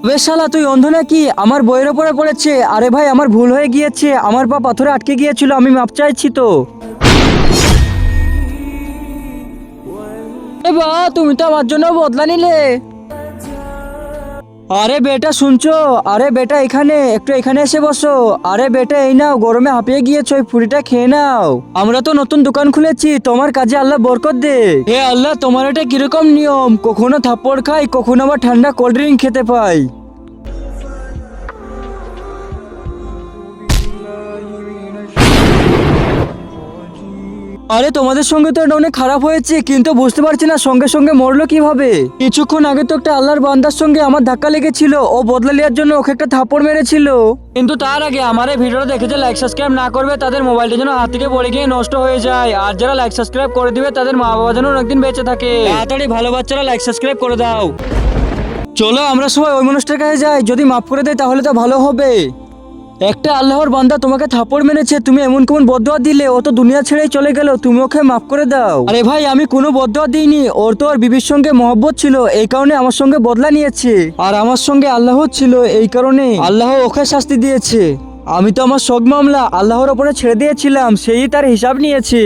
বেশ শালা, তুই অন্ধ নাকি? আমার বইয়ের ওপরে পড়েছে। আরে ভাই, আমার ভুল হয়ে গিয়েছে, আমার পা পাথরে আটকে গিয়েছিল, আমি মাপ চাইছি তো। এ বা, তুমি তো আমার জন্য বদলা নিলে। আরে বেটা শুনছো? আরে বেটা, এখানে একটু এখানে এসে বসো। আরে বেটা, এই নাও, গরমে হাঁপিয়ে গিয়েছো, ওই ফুরিটা খেয়ে নাও। আমরা তো নতুন দোকান খুলেছি, তোমার কাজে আল্লাহ বরকত দে। হে আল্লাহ, তোমার এটা কিরকম নিয়ম? কখনো থাপ্পড় খাই, কখনো আবার ঠান্ডা কোল্ড ড্রিঙ্ক খেতে পাই। আরে তোমাদের সঙ্গে তো এটা অনেক খারাপ হয়েছে, কিন্তু বুঝতে পারছি না সঙ্গে সঙ্গে মরলো কিভাবে। কিছুক্ষণ আগে তো একটা আল্লাহর বান্দার সঙ্গে আমার ধাক্কা লেগেছিল, ও বদলা নেওয়ার জন্য ওকে একটা থাপ্পড় মেরেছিল। কিন্তু তার আগে আমার এই ভিডিওটা দেখে যে লাইক সাবস্ক্রাইব না করবে, তাদের মোবাইলটা যেন হাত থেকে পড়ে গিয়ে নষ্ট হয়ে যায়। আর যারা লাইক সাবস্ক্রাইব করে দিবে, তাদের মা বাবা যেন অনেকদিন বেঁচে থাকে। তাড়াতাড়ি ভালো বাচ্চারা লাইক সাবস্ক্রাইব করে দাও। চলো আমরা সবাই ওই মানুষটার কাছে যাই, যদি মাফ করে দেয় তাহলে তো ভালো হবে। একটা আল্লাহর বান্দা তোমাকে থাপ্পড় মেরেছে, তুমি এমন কেমন বদদোয়া দিলে? ও তো দুনিয়া ছেড়েই চলে গেল, তুমি ওকে মাফ করে দাও। আরে ভাই, আমি কোনো বদদোয়া দিইনি, ওর তো ওর বিবির সঙ্গে মহব্বত ছিল, এই কারণে আমার সঙ্গে বদলা নিয়েছে। আর আমার সঙ্গে আল্লাহ ছিল, এই কারণে আল্লাহ ওকে শাস্তি দিয়েছে। আমি তো আমার শোক মামলা আল্লাহর ওপরে ছেড়ে দিয়েছিলাম, সেই তার হিসাব নিয়েছে।